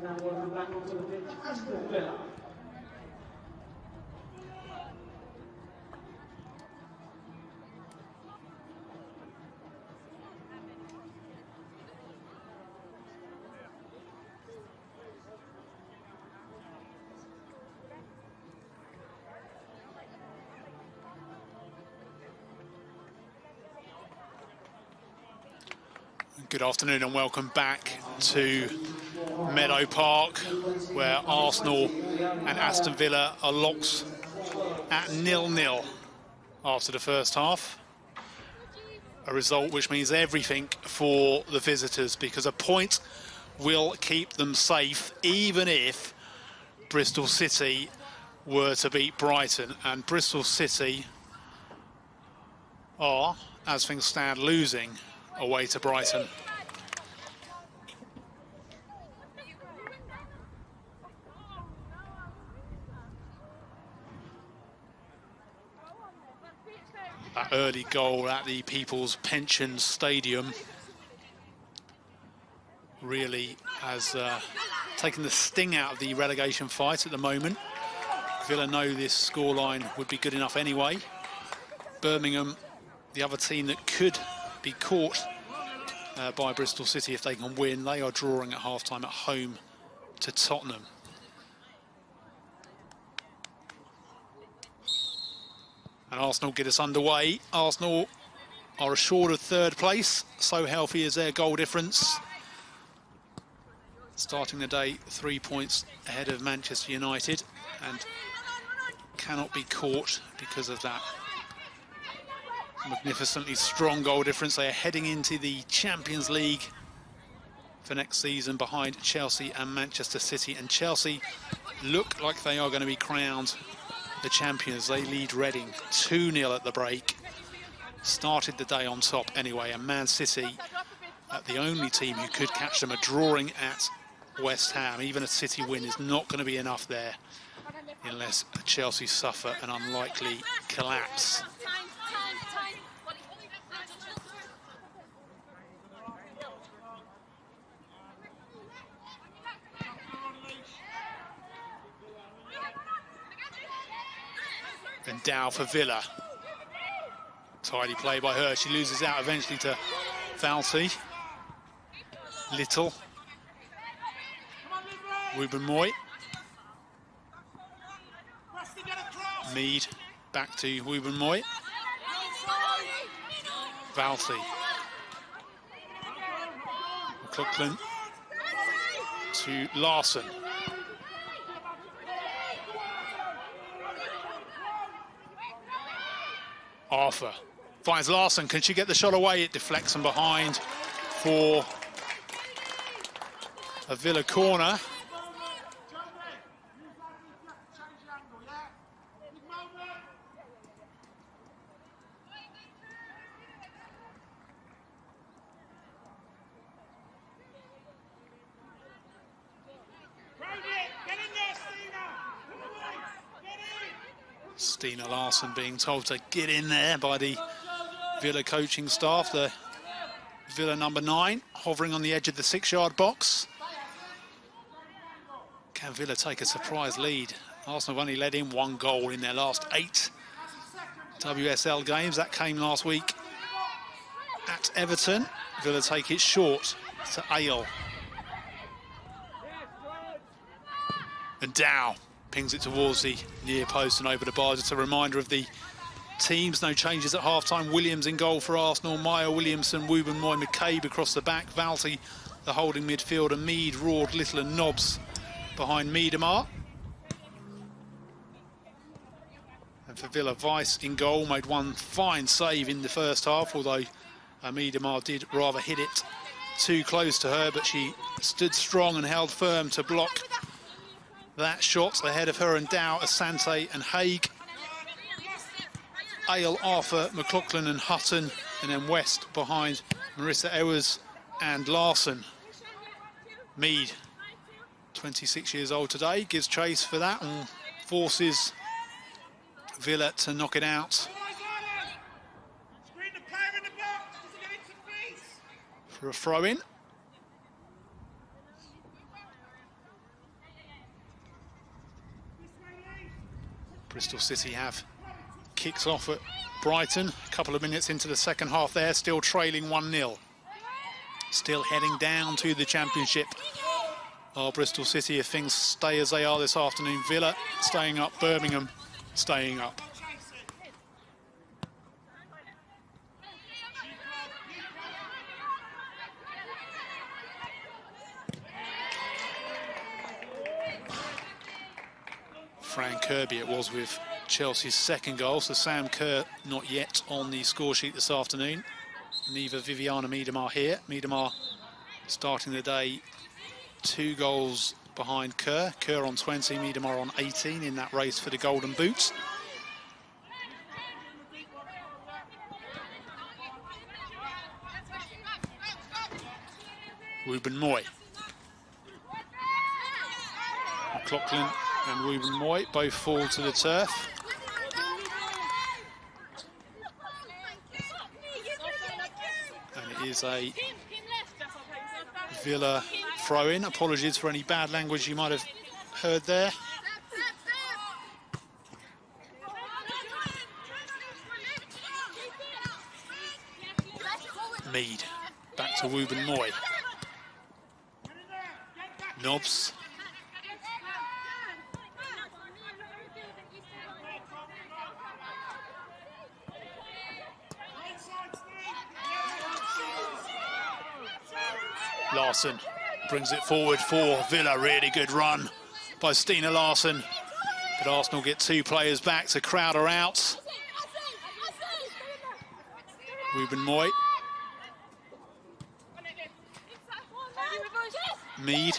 now welcome back onto the pitch, Aston Villa. Good afternoon and welcome back to Meadow Park, where Arsenal and Aston Villa are locked at 0-0 after the first half. A result which means everything for the visitors, because a point will keep them safe even if Bristol City were to beat Brighton. And Bristol City are, as things stand, losing away to Brighton. That early goal at the People's Pension Stadium really has taken the sting out of the relegation fight at the moment. Villa know this scoreline would be good enough anyway. Birmingham, the other team that could be caught by Bristol City if they can win, they are drawing at half-time at home to Tottenham. And Arsenal get us underway. Arsenal are assured of third place, so healthy is their goal difference. Starting the day 3 points ahead of Manchester United, and cannot be caught because of that magnificently strong goal difference. They are heading into the Champions League for next season behind Chelsea and Manchester City. And Chelsea look like they are going to be crowned the champions. They lead Reading 2-0 at the break. Started the day on top anyway, and Man City, the only team who could catch them, are drawing at West Ham. Even a City win is not going to be enough there unless Chelsea suffer an unlikely collapse. And Dow for Villa. Tidy play by her. She loses out eventually to Valty. Little. Ruben Moy. Mead back to Ruben Moy. Valty. McLaughlin to Larson. Arthur finds Larson. Can she get the shot away? It deflects from behind for a Villa corner. Stina Larson being told to get in there by the Villa coaching staff. The Villa number 9 hovering on the edge of the 6-yard box. Can Villa take a surprise lead? Arsenal have only let in 1 goal in their last 8 WSL games. That came last week at Everton. Villa take it short to Ale. And Dow pings it towards the near post and over the bar. Just a reminder of the teams. No changes at half-time. Williams in goal for Arsenal. Maya Williamson, Ruben Moy, McCabe across the back. Valty, the holding midfielder. Mead, Roard, Little and Nobbs behind Miedemar. And for Villa, Weiss in goal. Made one fine save in the first half, although Miedemar did rather hit it too close to her, but she stood strong and held firm to block that shot. Ahead of her and Dow, Asante and Haig. Ale, Arthur, McLaughlin and Hutton, and then West behind Marissa Ewers and Larson. Mead, 26 years old today, gives chase for that and forces Villa to knock it out. For a throw-in. Bristol City have kicked off at Brighton. A couple of minutes into the second half there, still trailing 1-0. Still heading down to the Championship. Bristol City, if things stay as they are this afternoon. Villa staying up, Birmingham staying up. Fran Kirby it was with Chelsea's second goal, so Sam Kerr not yet on the score sheet this afternoon. Neither Viviana Miedemar here. Miedemar starting the day 2 goals behind Kerr. Kerr on 20, Miedemar on 18 in that race for the Golden Boots. Ruben Moy. McLaughlin and Ruben Moy both fall to the turf. And it is a Villa throw-in. Apologies for any bad language you might have heard there. Mead, back to Ruben Moy. Nobbs. Larsson brings it forward for Villa. Really good run by Stina Larsson. But Arsenal get 2 players back to crowd her out. Ruben Moy. Mead.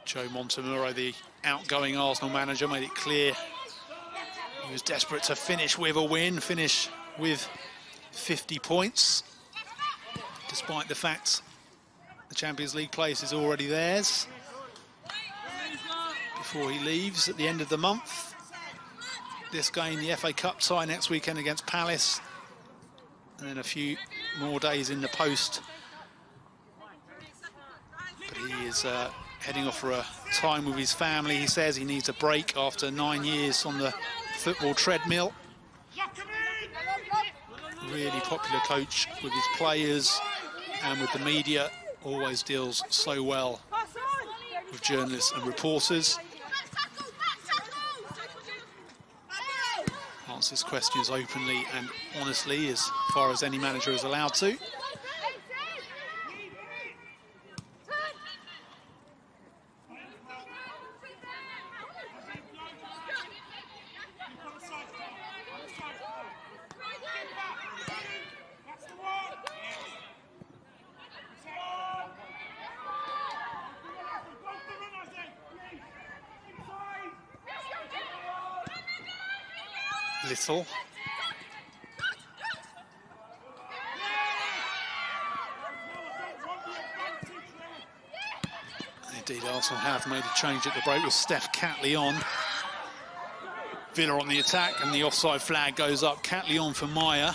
Joe Montemurro, the outgoing Arsenal manager, made it clear he was desperate to finish with a win, finish with 50 points, despite the fact the Champions League place is already theirs. Before he leaves at the end of the month, this game, the FA Cup tie next weekend against Palace, and then a few more days in the post. But he is heading off for a time with his family. He says he needs a break after 9 years on the football treadmill. Really popular coach with his players and with the media. Always deals so well with journalists and reporters. Answers questions openly and honestly, as far as any manager is allowed to. Little. Indeed, Arsenal have made a change at the break with Steph Catley on. Villa on the attack, and the offside flag goes up. Catley on for Meyer.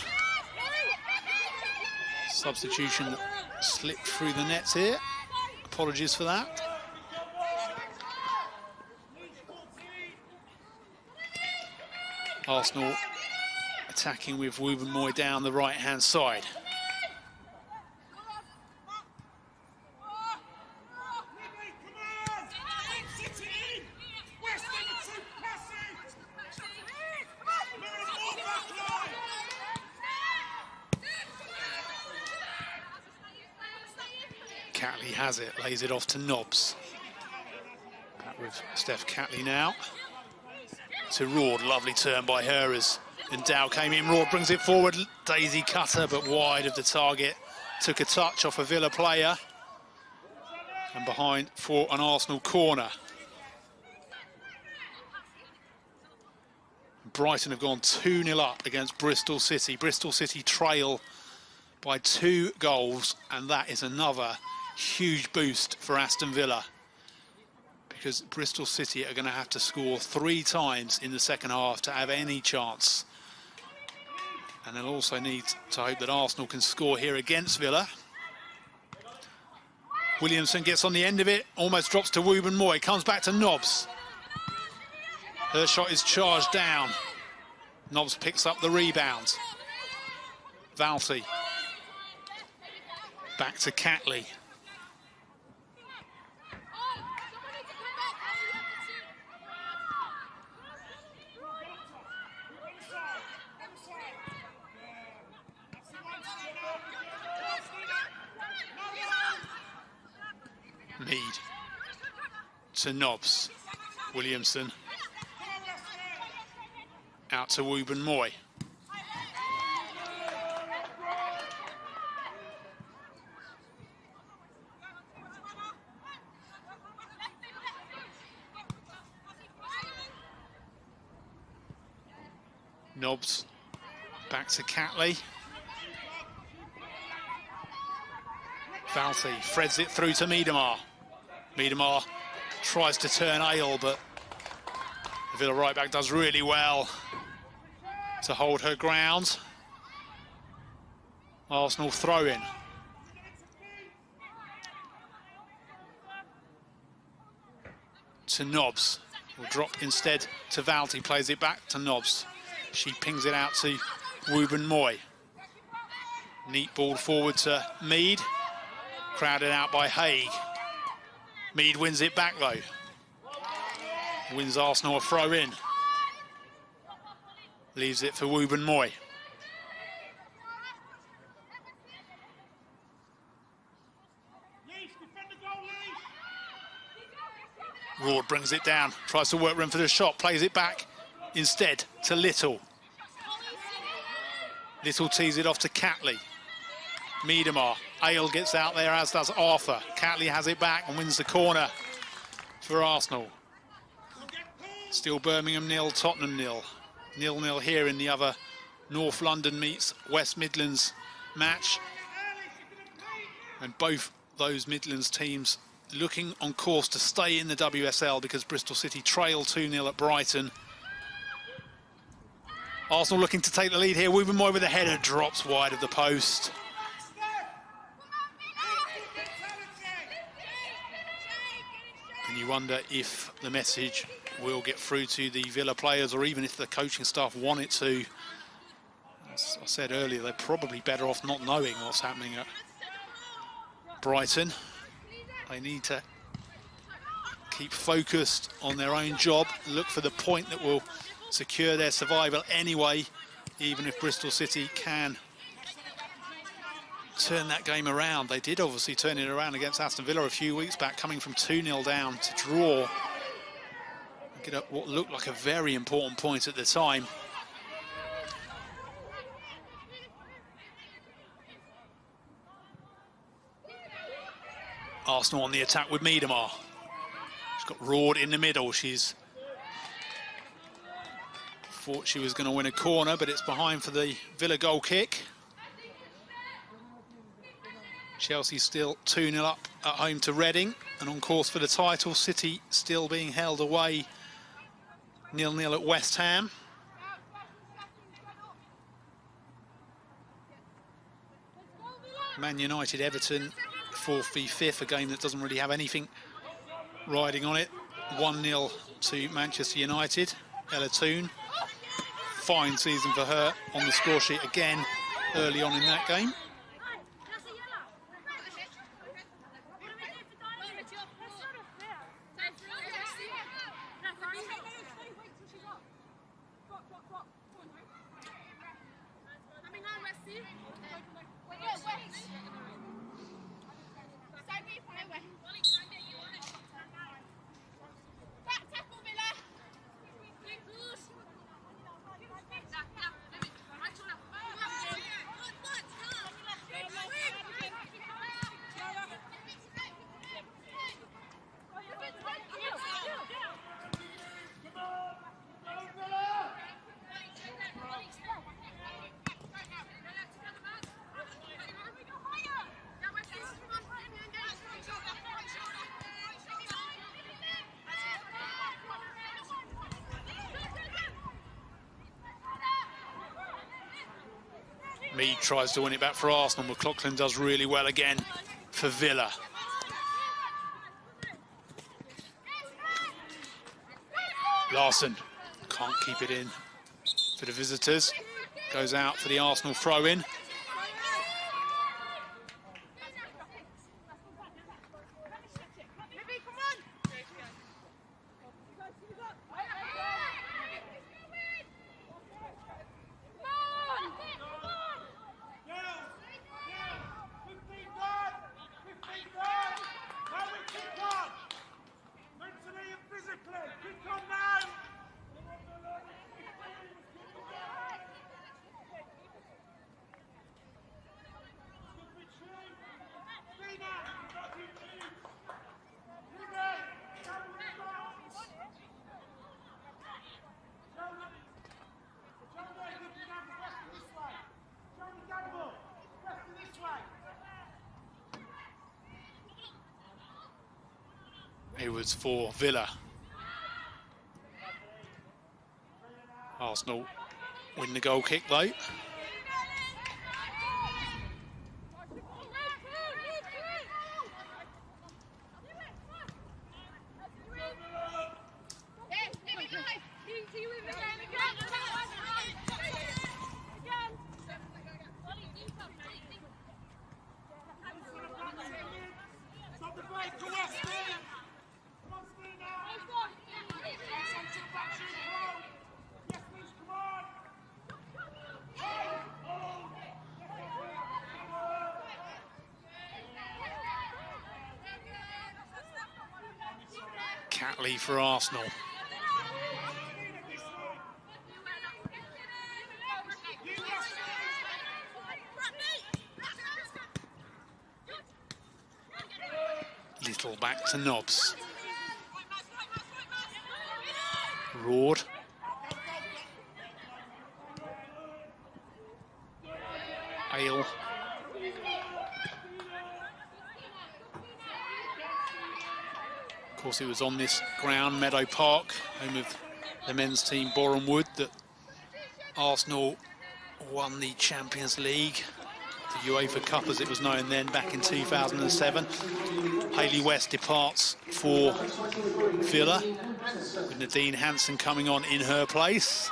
Substitution that slipped through the nets here. Apologies for that. Arsenal attacking with Ruben Moy down the right-hand side. Catley has it, lays it off to Nobbs. Back with Steph Catley now. To Rord, lovely turn by her as Dow came in. Rord brings it forward, daisy cutter, but wide of the target. Took a touch off a Villa player. And behind for an Arsenal corner. Brighton have gone 2-0 up against Bristol City. Bristol City trail by 2 goals, and that is another huge boost for Aston Villa, because Bristol City are going to have to score 3 times in the second half to have any chance And they'll also need to hope that Arsenal can score here against Villa. Williamson gets on the end of it, almost drops to Wooben Moy, comes back to Nobbs. Her shot is charged down. Nobbs picks up the rebound. Valti. Back to Catley. Mead to Nobbs. Williamson out to Wooben Moy. Nobbs back to Catley. Valti threads it through to Miedemar. Miedemar tries to turn Ale, but the Villa right back does really well to hold her ground. Arsenal throw in. To Nobbs. Will drop instead to Valti, plays it back to Nobbs. She pings it out to Wooben Moy. Neat ball forward to Mead. Crowded out by Haig. Mead wins it back though. Wins Arsenal a throw in. Leaves it for Wooben Moy. Ward brings it down, tries to work room for the shot, plays it back instead to Little. Little tees it off to Catley. Miedemar. Ale gets out there, as does Arthur. Catley has it back and wins the corner for Arsenal. Still Birmingham 0, Tottenham 0. 0-0 here in the other North London meets West Midlands match. And both those Midlands teams looking on course to stay in the WSL because Bristol City trail 2-0 at Brighton. Arsenal looking to take the lead here. Wooben Moy with a header, drops wide of the post. And you wonder if the message will get through to the Villa players, or even if the coaching staff want it to. As I said earlier, they're probably better off not knowing what's happening at Brighton. They need to keep focused on their own job, look for the point that will secure their survival anyway, even if Bristol City can turn that game around. They did obviously turn it around against Aston Villa a few weeks back, coming from 2-0 down to draw. Get up what looked like a very important point at the time. Arsenal on the attack with Miedemar. She's got Roard in the middle. She's thought she was going to win a corner, but it's behind for the Villa goal kick. Chelsea still 2-0 up at home to Reading and on course for the title. City still being held away 0-0 at West Ham. Man United, Everton, 4th v 5th, a game that doesn't really have anything riding on it. 1-0 to Manchester United. Ella Toone, fine season for her on the score sheet again early on in that game. Mead tries to win it back for Arsenal. McLaughlin does really well again for Villa. Larson can't keep it in for the visitors. Goes out for the Arsenal throw-in. Edwards for Villa. Arsenal win the goal kick though. Catley for Arsenal. Little back to Nobbs. Roared. Ale. Of course, it was on this ground, Meadow Park, home of the men's team, Boreham Wood, that Arsenal won the Champions League, the UEFA Cup as it was known then, back in 2007. Hayley West departs for Villa, with Nadine Hansen coming on in her place.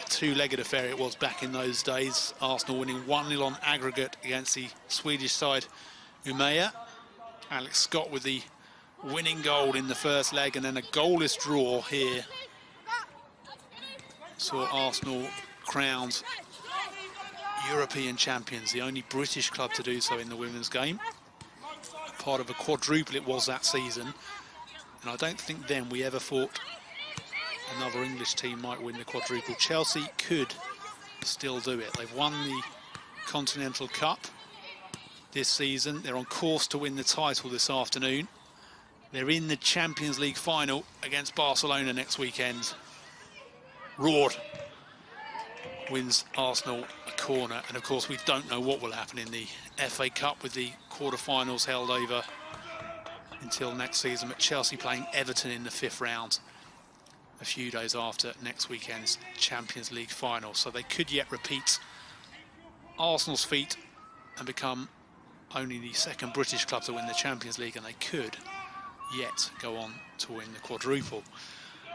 Two-legged affair it was back in those days. Arsenal winning 1-0 on aggregate against the Swedish side Umeå. Alex Scott with the winning goal in the first leg, and then a goalless draw here saw Arsenal crowned European champions, the only British club to do so in the women's game. Part of a quadruple it was that season, and I don't think then we ever thought another English team might win the quadruple. Chelsea could still do it. They've won the Continental Cup this season. They're on course to win the title this afternoon. They're in the Champions League final against Barcelona next weekend. Roared wins Arsenal a corner, and of course we don't know what will happen in the FA Cup with the quarter-finals held over until next season, but Chelsea playing Everton in the 5th round a few days after next weekend's Champions League final. So they could yet repeat Arsenal's feat and become only the second British club to win the Champions League, and they could yet go on to win the quadruple.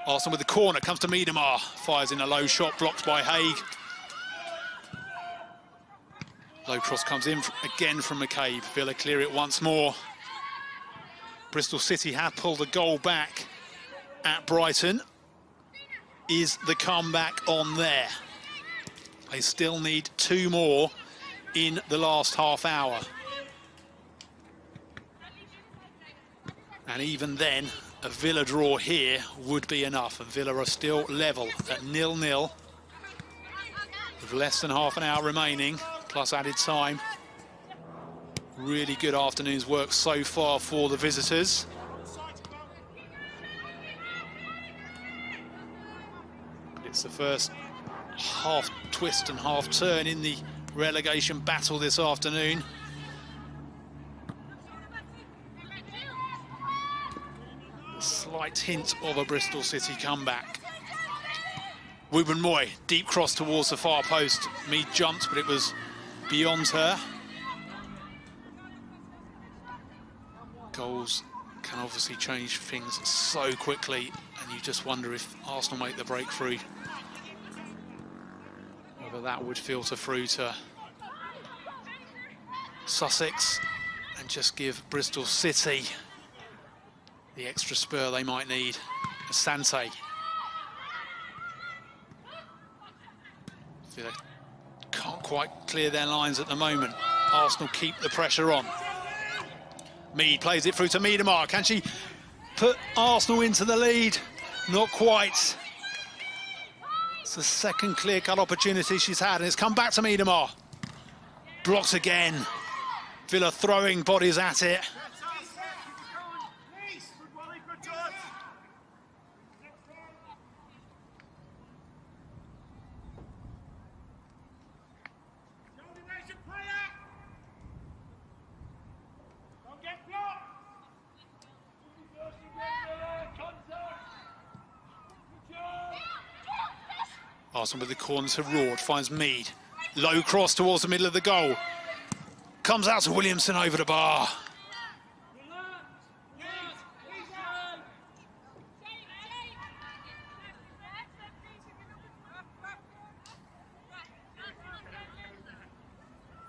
Arsenal with the corner, comes to Miedemar, fires in a low shot, blocked by Haig. Low cross comes in again from McCabe. Villa clear it once more. Bristol City have pulled a goal back at Brighton. Is the comeback on there? They still need 2 more in the last half hour. And even then, a Villa draw here would be enough. And Villa are still level at 0-0 with less than half an hour remaining, plus added time. Really good afternoon's work so far for the visitors. It's the first half twist and half turn in the relegation battle this afternoon. A slight hint of a Bristol City comeback. Moy, deep cross towards the far post. Mead jumped, but it was beyond her. Goals can obviously change things so quickly, and you just wonder if Arsenal make the breakthrough, whether that would filter through to Sussex and just give Bristol City the extra spur they might need. Asante. They can't quite clear their lines at the moment. Arsenal keep the pressure on. Mead plays it through to Miedemar. Can she put Arsenal into the lead? Not quite. It's the second clear-cut opportunity she's had, and it's come back to Miedemar. Blocks again. Villa throwing bodies at it. Arsenal with the corner to Roard, finds Mead. Low cross towards the middle of the goal. Comes out to Williamson over the bar.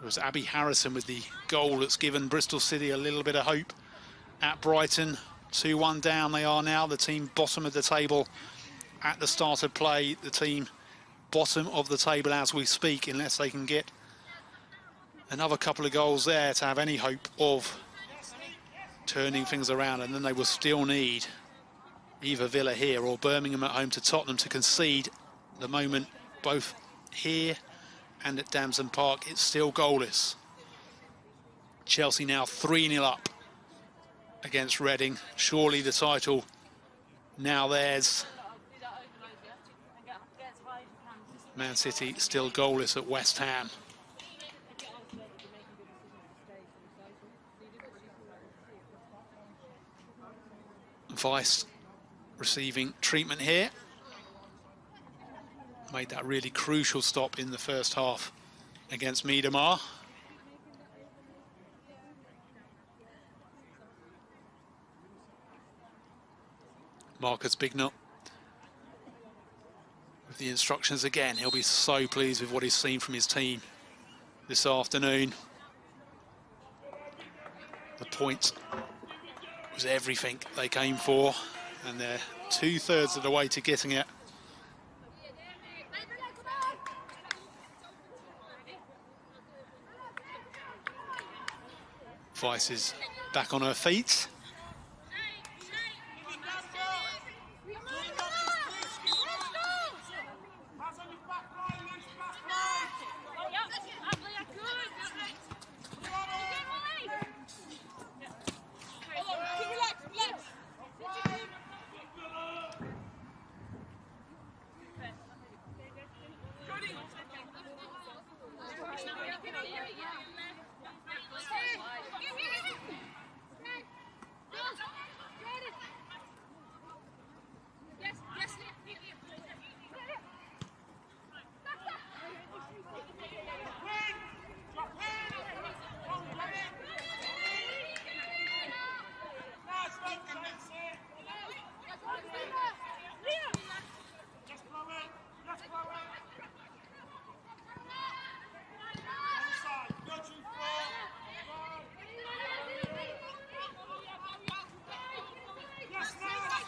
It was Abby Harrison with the goal that's given Bristol City a little bit of hope at Brighton. 2-1 down they are now, the team bottom of the table at the start of play. The team bottom of the table as we speak, unless they can get another couple of goals there to have any hope of turning things around. And then they will still need either Villa here or Birmingham at home to Tottenham to concede. The moment both here and at Damson Park, it's still goalless. Chelsea now 3-0 up against Reading. Surely the title now theirs. Man City still goalless at West Ham. Weiss receiving treatment here. Made that really crucial stop in the first half against Miedemar. Marcus Bignot with the instructions again. He'll be so pleased with what he's seen from his team this afternoon. The point was everything they came for, and they're 2/3 of the way to getting it. Weiss is back on her feet.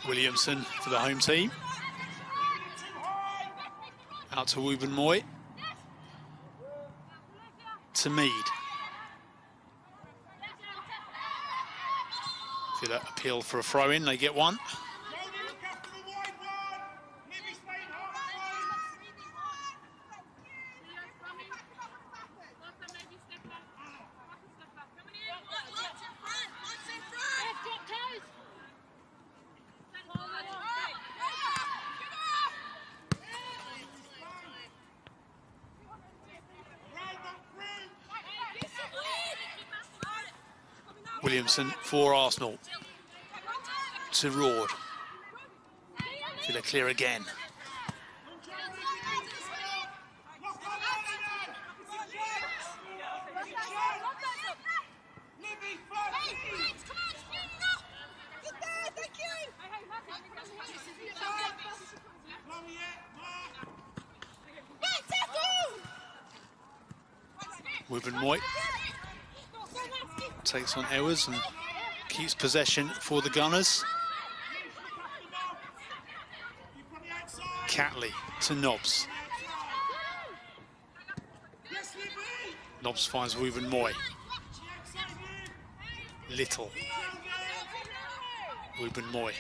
Williamson for the home team. Out to Wooben Moy. To Mead. Villa appeal for a throw-in, they get one. Williamson for Arsenal. To Roard. Villa clear again. Wubben-Moy takes on Ewers and keeps possession for the Gunners. Catley to Nobbs. Nobbs finds Wubben-Moy. Little. Wubben-Moy.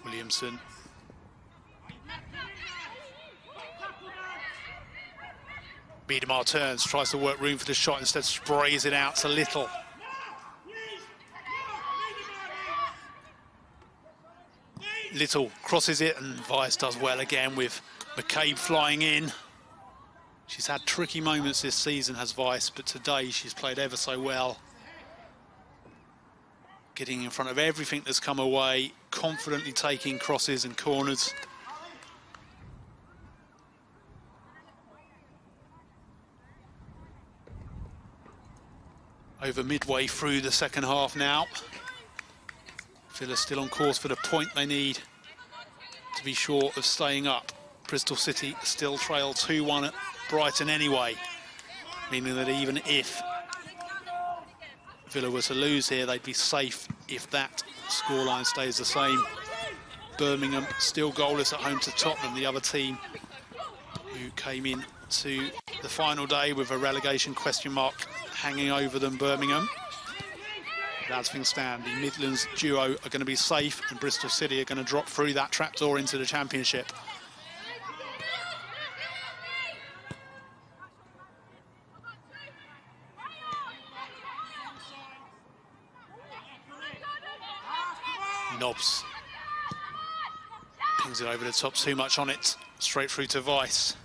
Williamson. Biedemar turns, tries to work room for the shot, instead sprays it out to Little. Little crosses it and Weiss does well again with McCabe flying in. She's had tricky moments this season, has Weiss, but today she's played ever so well. Getting in front of everything that's come away, confidently taking crosses and corners. Over midway through the second half now. Villa still on course for the point they need to be sure of staying up. Bristol City still trail 2-1 at Brighton anyway, meaning that even if Villa were to lose here, they'd be safe if that scoreline stays the same. Birmingham still goalless at home to Tottenham, the other team who came in to the final day with a relegation question mark hanging over them, Birmingham. But as things stand, the Midlands duo are going to be safe and Bristol City are going to drop through that trapdoor into the Championship. Nobbs pings it over the top, too much on it, straight through to Weiss.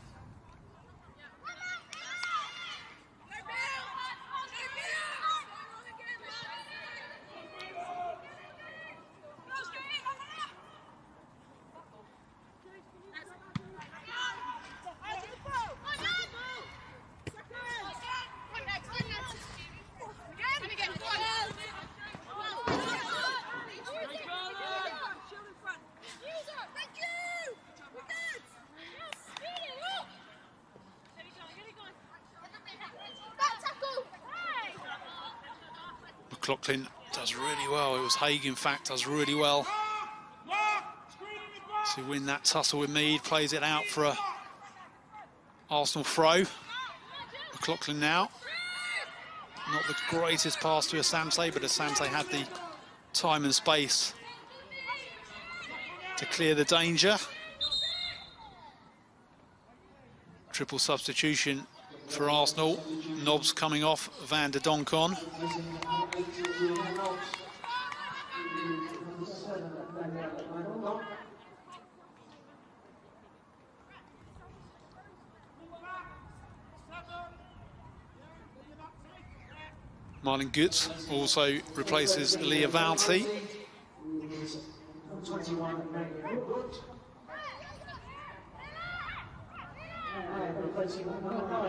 McLaughlin does really well. It was Haig, in fact, does really well to win that tussle with Mead. Plays it out for a Arsenal throw. McLaughlin now. Not the greatest pass to Asante, but Asante had the time and space to clear the danger. Triple substitution for Arsenal. Nobbs coming off, Van der Donk on. Marlon Gutz also replaces Leah Valti.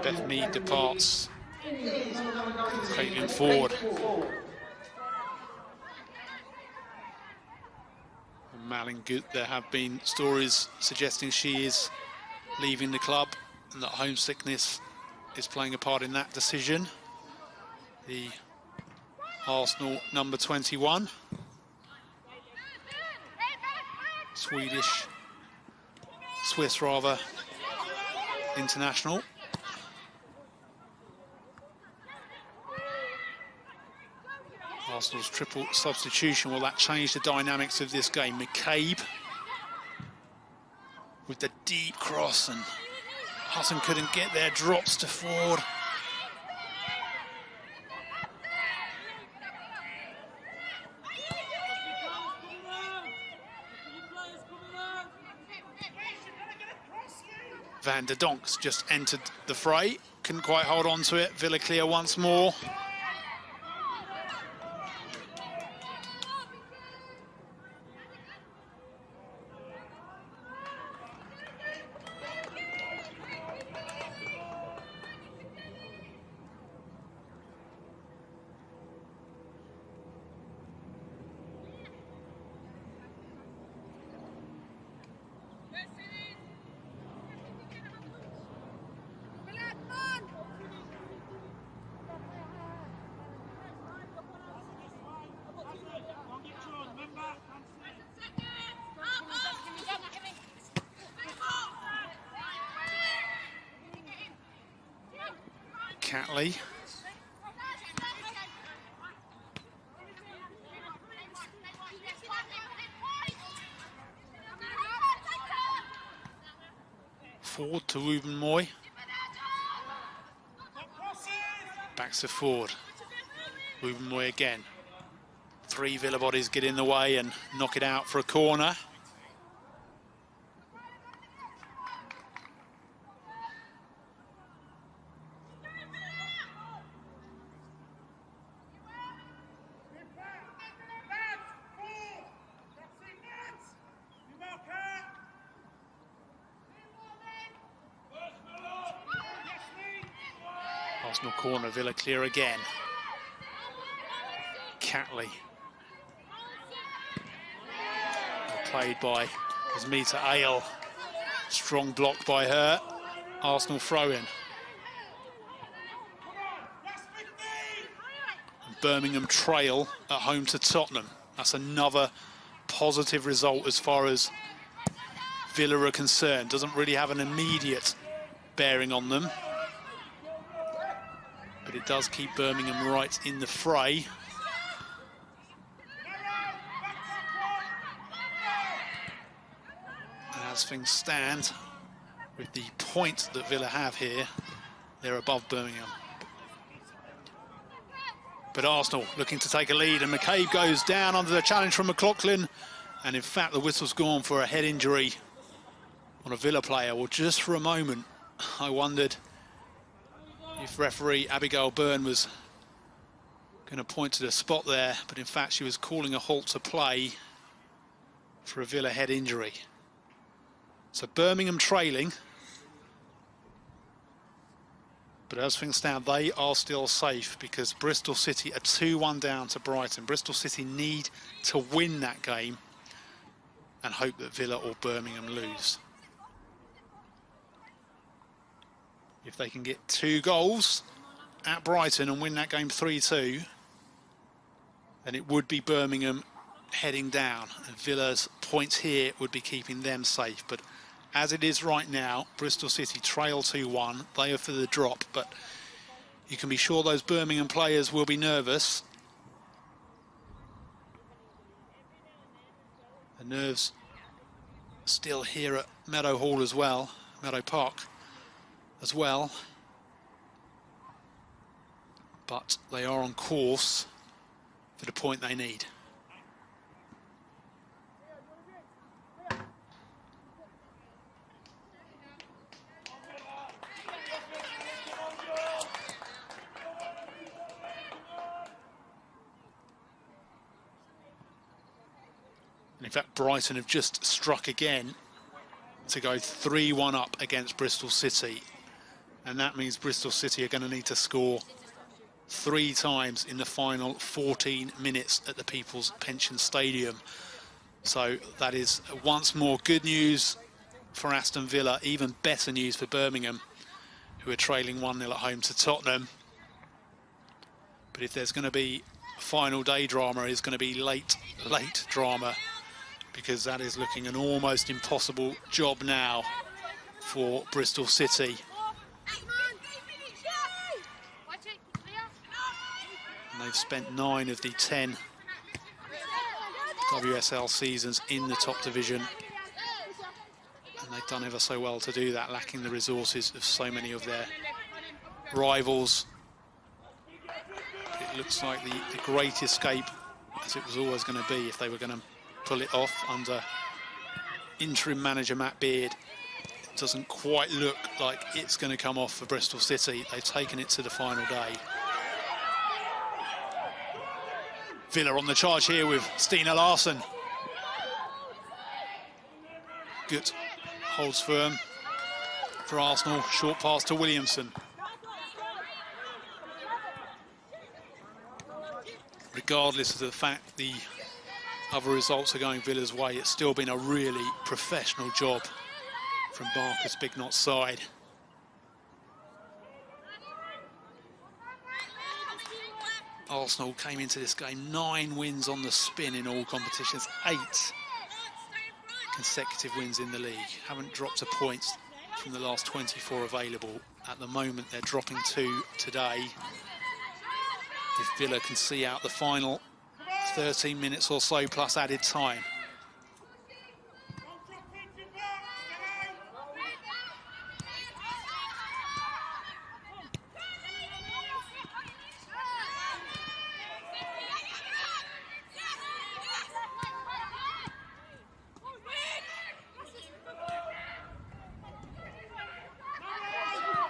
Beth Mead departs. Caitlin Ford. And Malin Gut, there have been stories suggesting she is leaving the club and that homesickness is playing a part in that decision. The Arsenal number 21. Swiss rather, international. Arsenal's triple substitution, will that change the dynamics of this game? McCabe with the deep cross, and Hutton couldn't get there, drops to Ford. Van der Donk's just entered the fray, couldn't quite hold on to it. Villa clear once more. Catley. Forward to Ruben Moy. Back to Ford. Ruben Moy again. 3 Villa bodies get in the way and knock it out for a corner. Arsenal corner, Villa clear again. Catley. Played by Asmita Ale. Strong block by her. Arsenal throw-in. Birmingham trail at home to Tottenham. That's another positive result as far as Villa are concerned. Doesn't really have an immediate bearing on them, but it does keep Birmingham right in the fray. And as things stand, with the point that Villa have here, they're above Birmingham. But Arsenal looking to take a lead, and McCabe goes down under the challenge from McLaughlin. And in fact, the whistle's gone for a head injury on a Villa player. Well, just for a moment, I wondered if referee Abigail Byrne was going to point to the spot there, but in fact, she was calling a halt to play for a Villa head injury. So Birmingham trailing. But as things stand, they are still safe because Bristol City are 2-1 down to Brighton. Bristol City need to win that game and hope that Villa or Birmingham lose. If they can get 2 goals at Brighton and win that game 3-2, then it would be Birmingham heading down. And Villa's points here would be keeping them safe. But as it is right now, Bristol City trail 2-1. They are for the drop, but you can be sure those Birmingham players will be nervous. The nerves still here at Meadow Hall as well, Meadow Park as well. But they are on course for the point they need. In fact, Brighton have just struck again to go 3-1 up against Bristol City. And that means Bristol City are going to need to score 3 times in the final 14 minutes at the People's Pension Stadium. So that is once more good news for Aston Villa, even better news for Birmingham, who are trailing 1-0 at home to Tottenham. But if there's going to be final day drama, it's going to be late drama, because that is looking an almost impossible job now for Bristol City. And they've spent 9 of the 10 WSL seasons in the top division. And they've done ever so well to do that, lacking the resources of so many of their rivals. It looks like the great escape, as it was always going to be if they were going to pull it off under interim manager Matt Beard. It doesn't quite look like it's going to come off for Bristol City. They've taken it to the final day. Villa on the charge here with Stina Larsson. Good, holds firm for Arsenal. Short pass to Williamson. Regardless of the fact the other results are going Villa's way, it's still been a really professional job from Marcus Bignot's side. Arsenal came into this game 9 wins on the spin in all competitions, 8 consecutive wins in the league. Haven't dropped a point from the last 24 available. At the moment, they're dropping 2 today. If Villa can see out the final 13 minutes or so plus added time.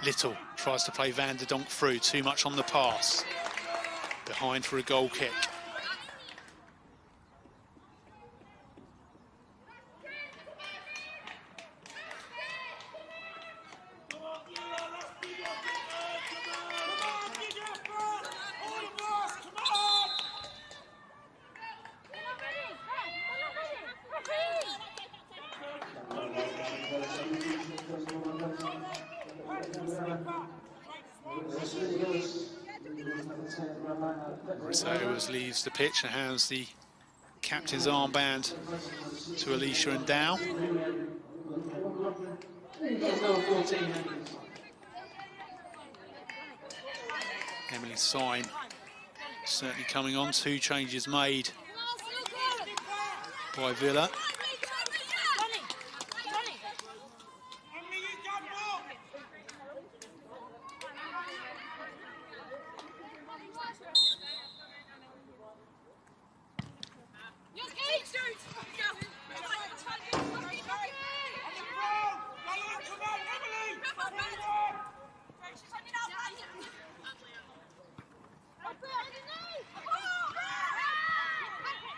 Little tries to play Van der Donk through, too much on the pass. Behind for a goal kick. Leaves the pitch and hands the captain's armband to Alicia and Dow. Emily Syme certainly coming on. 2 changes made by Villa.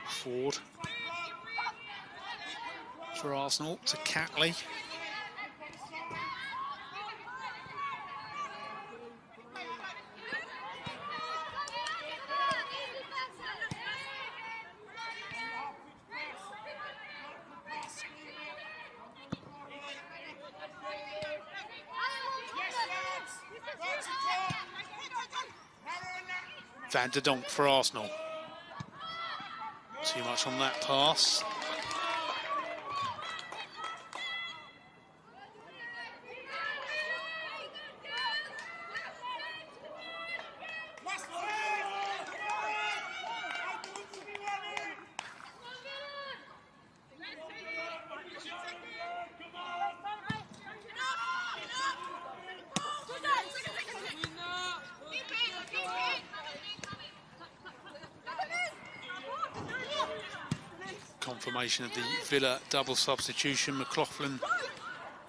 Ford for Arsenal to Catley. Van der Donk for Arsenal. Too much on that pass. Confirmation of the Villa double substitution. McLaughlin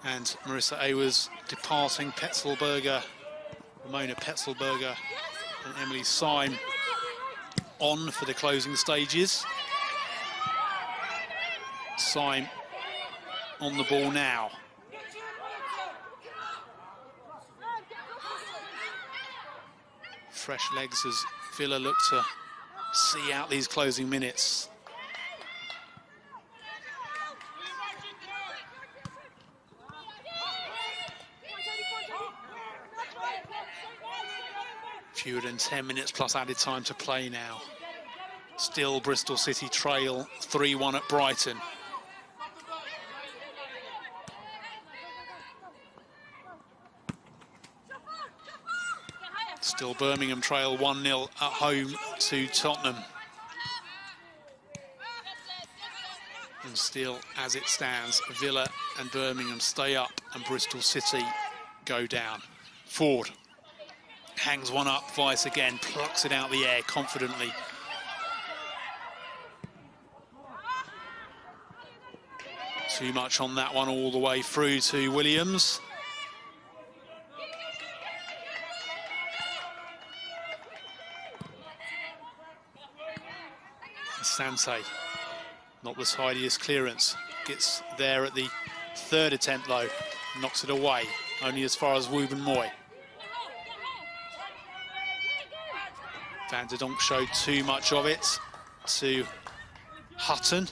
and Marissa Awers departing. Ramona Petzelberger and Emily Syme on for the closing stages. Syme on the ball now. Fresh legs as Villa look to see out these closing minutes. Fewer than 10 minutes plus added time to play now. Still Bristol City trail 3-1 at Brighton. Still Birmingham trail 1-0 at home to Tottenham. And still, as it stands, Villa and Birmingham stay up and Bristol City go down. Ford hangs one up, Weiss again, plucks it out the air confidently. Too much on that one all the way through to Williams. Sante, not the tidiest clearance, gets there at the 3rd attempt though, knocks it away, only as far as Wooben Moy. Van der Donk showed too much of it to Hutton.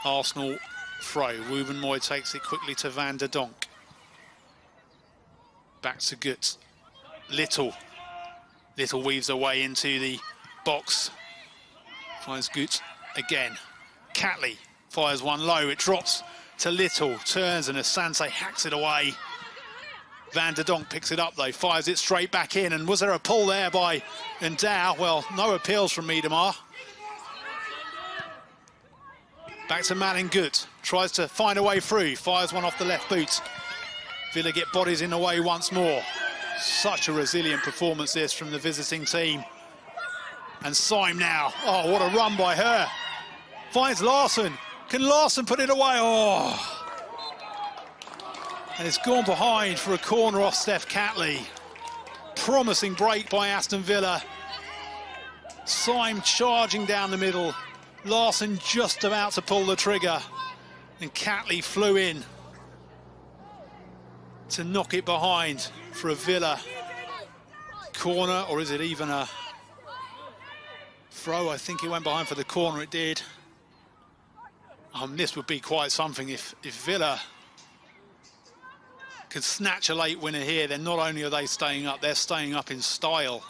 Arsenal throw. Wooben Moy takes it quickly to Van der Donk. Back to Gut. Little weaves her way into the box. Finds Gut again. Catley fires one low. It drops to Little. Turns and Asante hacks it away. Van der Donk picks it up though, fires it straight back in, and was there a pull there by Endow? Well, no appeals from Miedemar. Back to Malin Gut, tries to find a way through, fires one off the left boot. Villa get bodies in the way once more. Such a resilient performance this from the visiting team. And Syme now, oh, what a run by her. Finds Larsson, can Larsson put it away? Oh. And it's gone behind for a corner off Steph Catley. Promising break by Aston Villa. Syme charging down the middle. Larsson just about to pull the trigger. And Catley flew in to knock it behind for a Villa corner, or is it even a throw? I think it went behind for the corner, it did. This would be quite something if Villa could snatch a late winner here. Then not only are they staying up, they're staying up in style.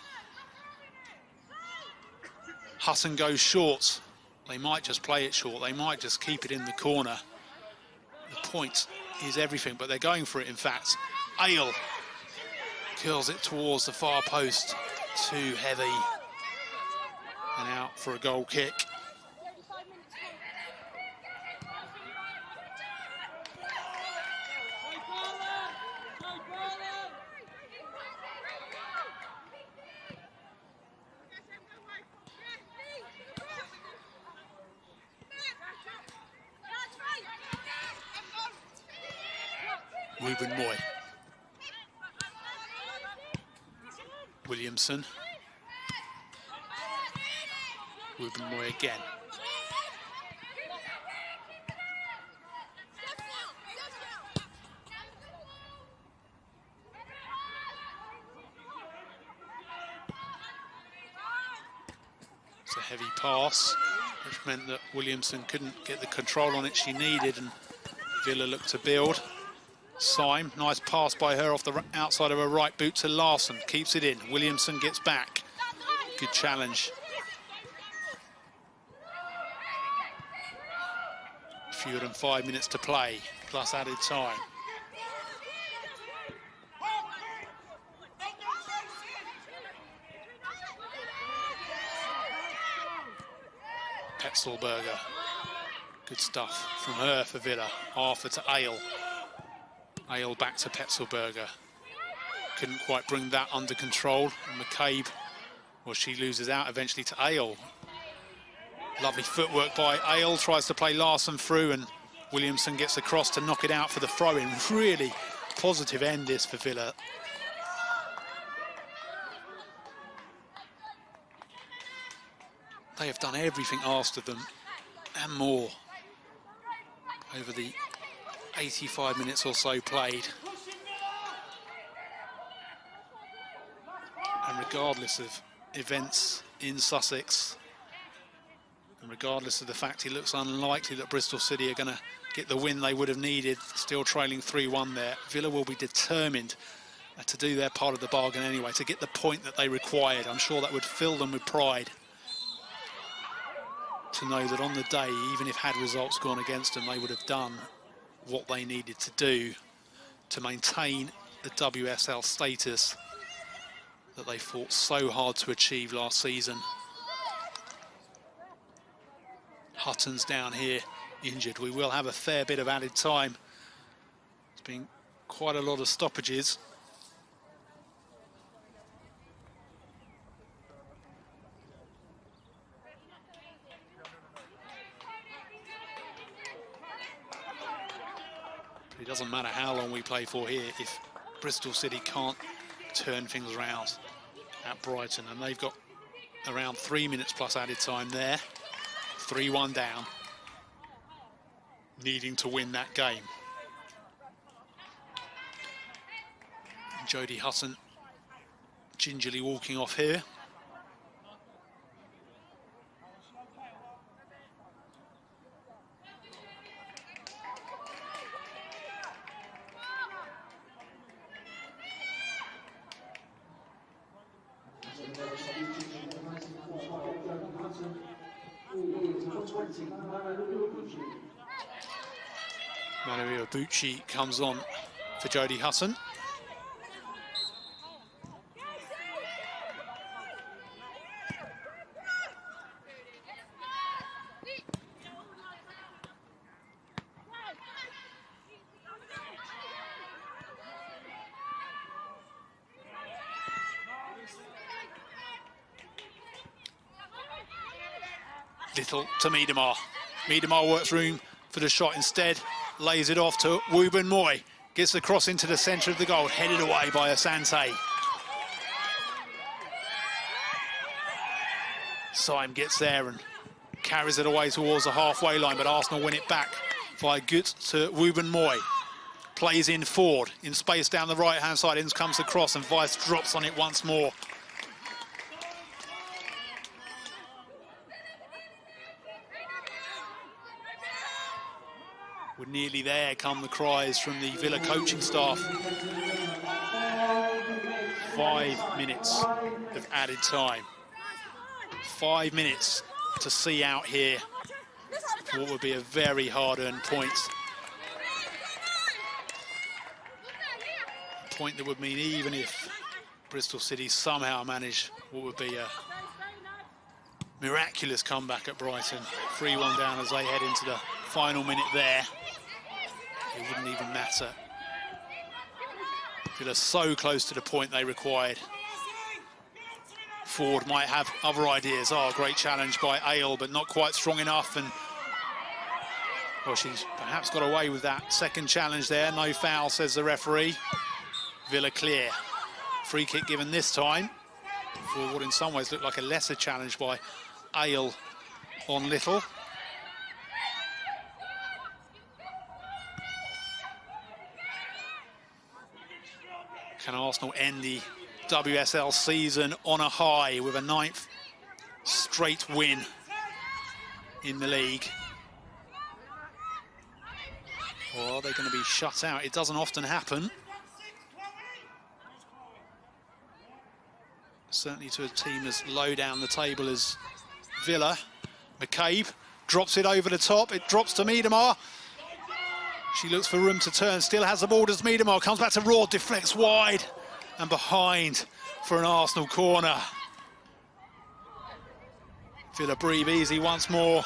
Hutton goes short. They might just play it short. They might just keep it in the corner. The point is everything, but they're going for it, in fact. Ale curls it towards the far post. Too heavy. And out for a goal kick. Ruben Moy. Williamson. Ruben Moy again. It's a heavy pass, which meant that Williamson couldn't get the control on it she needed, and Villa looked to build. Syme, nice pass by her off the outside of her right boot to Larsson, keeps it in. Williamson gets back. Good challenge. Fewer than 5 minutes to play, plus added time. Petzelberger. Good stuff from her for Villa. Arthur to Ale. Ale back to Petzelberger. Couldn't quite bring that under control. And McCabe, well, she loses out eventually to Ale. Lovely footwork by Ale, tries to play Larsson through, and Williamson gets across to knock it out for the throw-in. Really positive end this for Villa. They have done everything asked of them and more over the 85 minutes or so played. And regardless of events in Sussex, and regardless of the fact it looks unlikely that Bristol City are going to get the win they would have needed, still trailing 3-1 there, Villa will be determined to do their part of the bargain anyway, to get the point that they required. I'm sure that would fill them with pride to know that on the day, even if had results gone against them, they would have done what they needed to do to maintain the WSL status that they fought so hard to achieve last season. Hutton's down here injured. We will have a fair bit of added time. It's been quite a lot of stoppages. It doesn't matter how long we play for here if Bristol City can't turn things around at Brighton, and they've got around 3 minutes plus added time there. 3-1 down, needing to win that game. Jodie Hutton gingerly walking off here. Manuela Bucci comes on for Jodie Hutton. Little to Miedemar. Miedemar works room for the shot instead, lays it off to Wooburn Moy. Gets the cross into the centre of the goal, headed away by Asante. Syme gets there and carries it away towards the halfway line, but Arsenal win it back via Gut to Wooburn Moy. Plays in forward, in space down the right-hand side, in comes the cross, and Weiss drops on it once more. We're nearly there, come the cries from the Villa coaching staff. 5 minutes of added time. 5 minutes to see out here for what would be a very hard-earned point. A point that would mean even if Bristol City somehow manage what would be a miraculous comeback at Brighton, 3-1 down as they head into the final minute there, it wouldn't even matter. Villa so close to the point they required. Ford might have other ideas. Oh, great challenge by Ale, but not quite strong enough. And well, she's perhaps got away with that second challenge there. No foul, says the referee. Villa clear. Free kick given this time for what in some ways looked like a lesser challenge by Ale on Little. Can Arsenal end the WSL season on a high with a 9th straight win in the league? Or are they going to be shut out? It doesn't often happen. Certainly to a team as low down the table as Villa. McCabe drops it over the top. It drops to Miedemar. She looks for room to turn, still has the ball as Miedemar comes back to Raw, deflects wide and behind for an Arsenal corner. Villa breathe easy once more.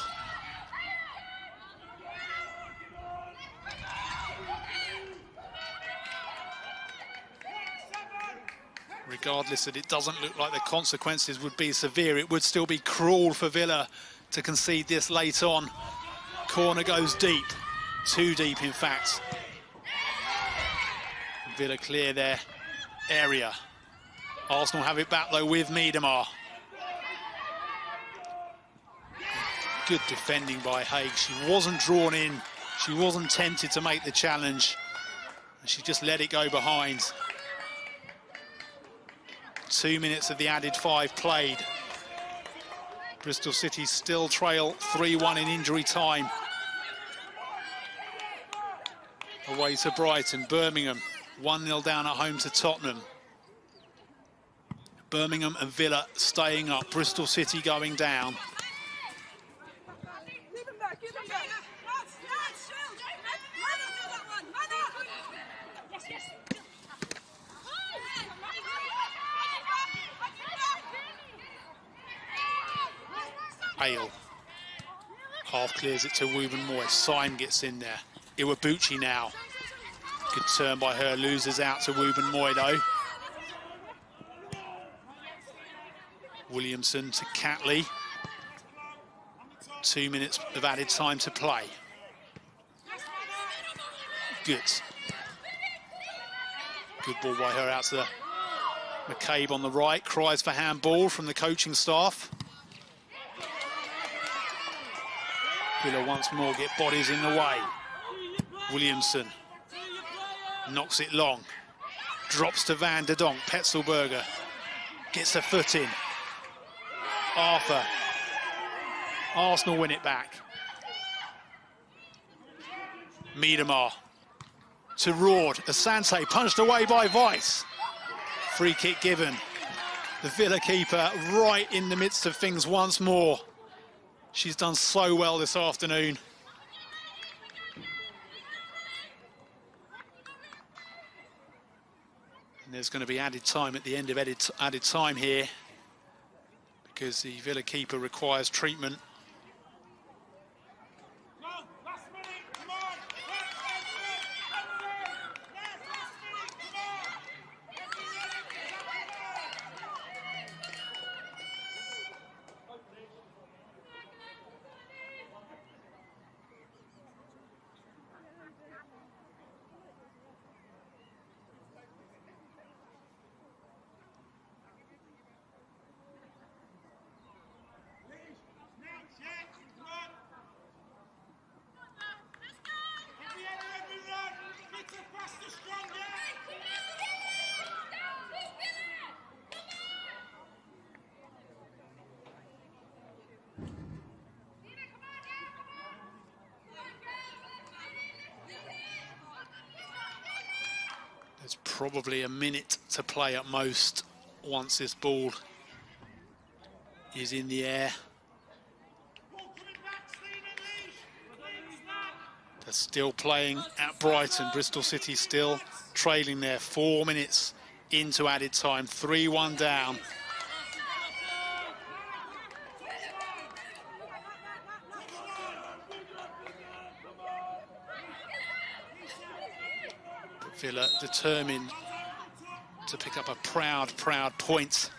Regardless that it doesn't look like the consequences would be severe, it would still be cruel for Villa to concede this late on. Corner goes deep. Too deep, in fact. Villa clear their area. Arsenal have it back, though, with Miedemar. Good defending by Haig. She wasn't drawn in. She wasn't tempted to make the challenge. She just let it go behind. 2 minutes of the added 5 played. Bristol City still trail 3-1 in injury time. Away to Brighton. Birmingham 1-0 down at home to Tottenham. Birmingham and Villa staying up. Bristol City going down. Ale half clears it to Wooburn Moy. Syme gets in there. Iwabuchi now. Good turn by her, loses out to Wooburn Moy though. Williamson to Catley. 2 minutes of added time to play. Good. Good ball by her out to the McCabe on the right. Cries for handball from the coaching staff. Villa once more get bodies in the way. Williamson knocks it long, drops to Van der Donk. Petzelberger gets a foot in. Arthur. Arsenal win it back. Miedemar to Rord. Asante punched away by Weiss. Free kick given. The Villa keeper right in the midst of things once more. She's done so well this afternoon. And there's going to be added time at the end of added time here because the Villa keeper requires treatment. Probably a minute to play at most once this ball is in the air. They're still playing at Brighton. Bristol City still trailing there. 4 minutes into added time. 3-1 down. But Villa determined to pick up a proud point,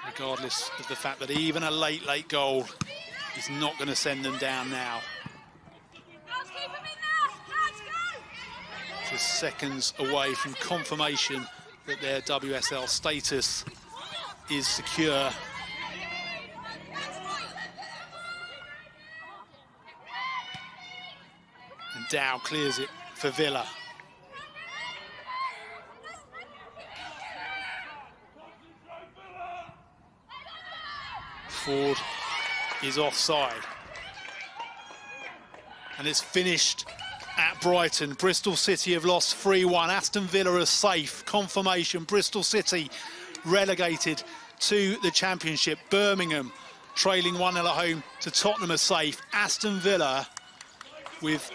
regardless of the fact that even a late goal is not going to send them down now. Just seconds away from confirmation that their WSL status is secure. And Dow clears it for Villa. Ford is offside. And it's finished at Brighton. Bristol City have lost 3-1. Aston Villa are safe. Confirmation. Bristol City relegated to the Championship. Birmingham trailing 1-0 at home to Tottenham are safe. Aston Villa with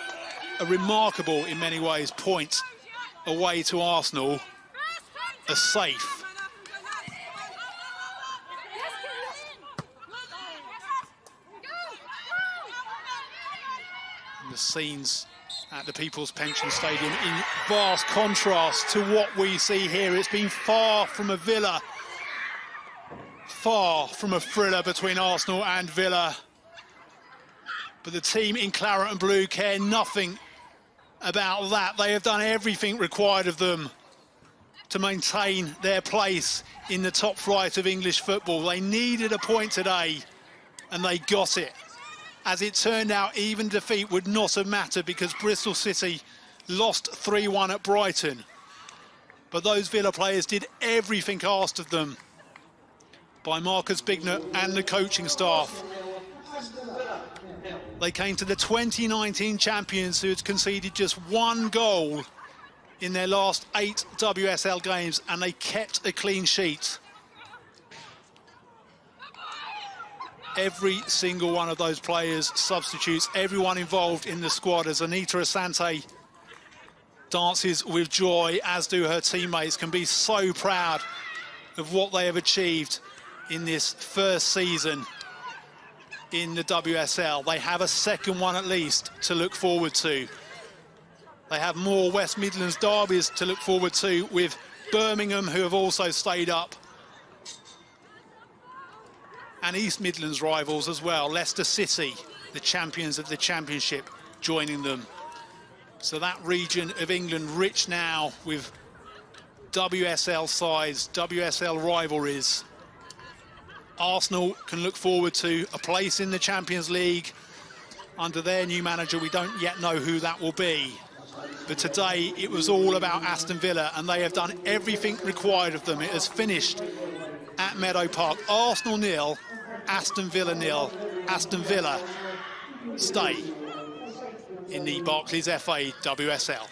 a remarkable, in many ways, point away to Arsenal are safe. And the scenes at the People's Pension Stadium in vast contrast to what we see here. It's been far from a Villa, far from a thriller between Arsenal and Villa. But the team in claret and blue care nothing about that. They have done everything required of them to maintain their place in the top flight of English football. They needed a point today, and they got it. As it turned out, even defeat would not have mattered because Bristol City lost 3-1 at Brighton. But those Villa players did everything asked of them by Marcus Bignett and the coaching staff. They came to the 2019 champions who had conceded just 1 goal in their last 8 WSL games, and they kept a clean sheet. Every single one of those players, substitutes, everyone involved in the squad, as Anita Asante dances with joy, as do her teammates, can be so proud of what they have achieved in this first season in the WSL. They have a second one at least to look forward to. They have more West Midlands derbies to look forward to, with Birmingham, who have also stayed up, and East Midlands rivals as well, Leicester City, the champions of the Championship, joining them. So that region of England rich now with WSL sides, WSL rivalries. Arsenal can look forward to a place in the Champions League under their new manager. We don't yet know who that will be. But today it was all about Aston Villa, and they have done everything required of them. It has finished at Meadow Park. Arsenal 0, Aston Villa 0. Aston Villa stay in the Barclays FA WSL.